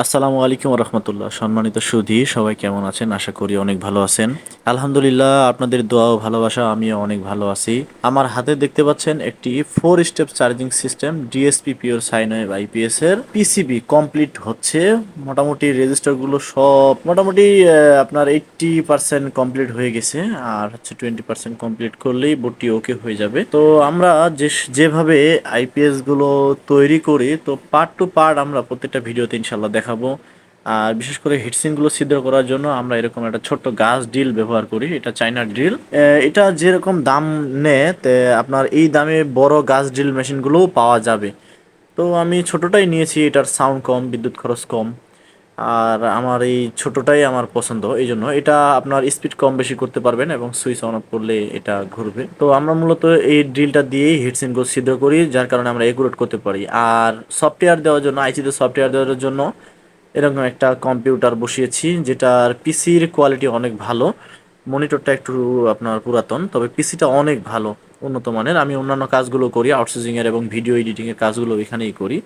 আসসালামু আলাইকুম রহমতুল্লাহ। সম্মানিত সুধী সবাই কেমন আছেন? আশা করি অনেক ভালো আছেন। আলহামদুলিল্লাহ, আপনাদের দোয়া ও ভালোবাসা আমিও অনেক ভালো আছি। আমার হাতে দেখতে পাচ্ছেন একটি 4 step charging system DSP pure sine wave IPS এর পিসিবি কমপ্লিট হচ্ছে। মোটামুটি রেজিস্টার গুলো সব মোটামুটি আপনার 80% কমপ্লিট হয়ে গেছে। আর হচ্ছে 20% কমপ্লিট করলেই বোর্ডটি ওকে হয়ে যাবে। তো আমরা যেভাবে আইপিএস গুলো তৈরি করি, তো পার্ট টু পার্ট আমরা প্রত্যেকটা ভিডিওতে ইনশাল্লাহ দেখাবো। আর বিশেষ করে হিটসিং গুলো ছিদ্র করার জন্য আমরা এরকম একটা ছোট্ট গাছ ড্রিল ব্যবহার করি। এটা চাইনা ড্রিল। এটা যেরকম দাম নেয় তে আপনার এই দামে বড় গাছ ড্রিল মেশিনগুলোও পাওয়া যাবে। তো আমি ছোটটাই নিয়েছি, এটার সাউন্ড কম, বিদ্যুৎ খরচ কম। আর আমার এই ছোটটাই আমার পছন্দ, এই জন্য এটা আপনার স্পিড কম বেশি করতে পারবেন এবং সুইচ অন অফ করলে এটা ঘুরবে। তো আমরা মূলত এই ড্রিলটা দিয়েই হিটসিং গুলো ছিদ্র করি, যার কারণে আমরা একুরেট করতে পারি। আর সফটওয়্যার দেওয়ার জন্য, আইসিতে সফটওয়্যার দেওয়ার জন্য এরকম একটা কম্পিউটার বসিয়েছি, যেটার পিসির কোয়ালিটি অনেক ভালো। মনিটরটা একটু আপনার পুরাতন, তবে পিসিটা অনেক ভালো, উন্নত মানের। আমি অন্যান্য কাজগুলো করি, আউটসোর্সিং এর এবং ভিডিও এডিটিং এর কাজগুলো এখানেই করি।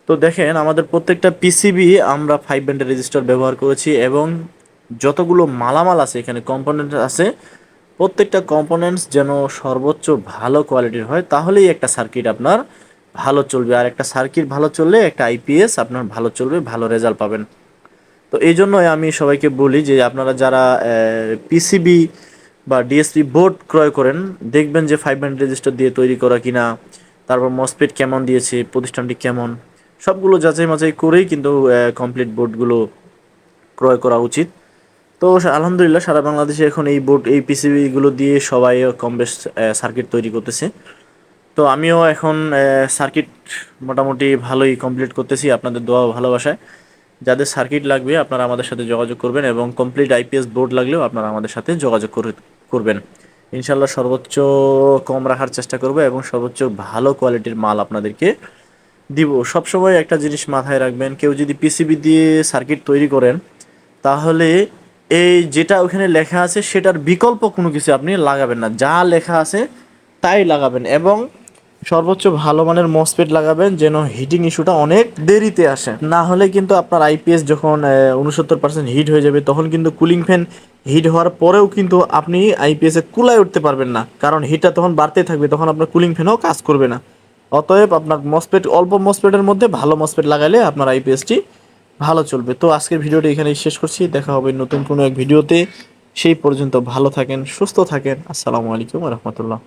তো দেখেন, আমাদের প্রত্যেকটা পিসিবি আমরা 5 ব্যান্ডের রেজিস্টার ব্যবহার করেছি, এবং যতগুলো মালামাল আছে এখানে, কম্পোনেন্ট আছে, প্রত্যেকটা কম্পোনেন্টস যেন সর্বোচ্চ ভালো কোয়ালিটির হয়, তাহলেই একটা সার্কিট আপনার ভালো চলবে। আর একটা সার্কিট ভালো চললে একটা আইপিএস আপনার ভালো চলবে, ভালো রেজাল্ট পাবেন। তো এই জন্যই আমি সবাইকে বলি যে আপনারা যারা পিসিবি বা ডিএসপি বোর্ড ক্রয় করেন, দেখবেন যে 5 ব্যান্ড রেজিস্টার দিয়ে তৈরি করা কিনা, তারপর মসফেট কেমন দিয়েছে, প্রতিষ্ঠানটি কেমন, সবগুলো যাচাই মাচাই করেই কিন্তু কমপ্লিট বোর্ডগুলো ক্রয় করা উচিত। তো আলহামদুলিল্লাহ, সারা বাংলাদেশে এখন এই বোর্ড, এই পিসিবি গুলো দিয়ে সবাই কম বেশ সার্কিট তৈরি করতেছে। তো আমিও এখন সার্কিট মোটামুটি ভালোই কমপ্লিট করতেছি আপনাদের দোয়া ও ভালোবাসায়। যাদের সার্কিট লাগবে আপনারা আমাদের সাথে যোগাযোগ করবেন, এবং কমপ্লিট আইপিএস বোর্ড লাগলেও আপনারা আমাদের সাথে যোগাযোগ করবেন। ইনশাল্লাহ সর্বোচ্চ কম রাখার চেষ্টা করব, এবং সর্বোচ্চ ভালো কোয়ালিটির মাল আপনাদেরকে দিব। সবসময় একটা জিনিস মাথায় রাখবেন, কেউ যদি পিসিবি দিয়ে সার্কিট তৈরি করেন, তাহলে এই যেটা ওখানে লেখা আছে সেটার বিকল্প কোনো কিছু আপনি লাগাবেন না, যা লেখা আছে তাই লাগাবেন। এবং সর্বোচ্চ ভালো মানের মসফেট লাগাবেন, যেন হিটিং ইস্যুটা অনেক দেরিতে আসে। না হলে কিন্তু আপনার আইপিএস যখন 69% হিট হয়ে যাবে, তখন কিন্তু কুলিং ফ্যান হিট হওয়ার পরেও কিন্তু আপনি আইপিএসে কুলায় উঠতে পারবেন না, কারণ হিটটা তখন বাড়তে থাকবে, তখন আপনার কুলিং ফ্যানও কাজ করবে না। অতএব আপনার মসফেট, অল্প মসফেটের মধ্যে ভালো মসফেট লাগালে আপনার আইপিএসটি ভালো চলবে। তো আজকের ভিডিওটি এখানেই শেষ করছি, দেখা হবে নতুন কোনো এক ভিডিওতে। সেই পর্যন্ত ভালো থাকেন, সুস্থ থাকেন। আসসালামু আলাইকুম রহমতুল্লাহ।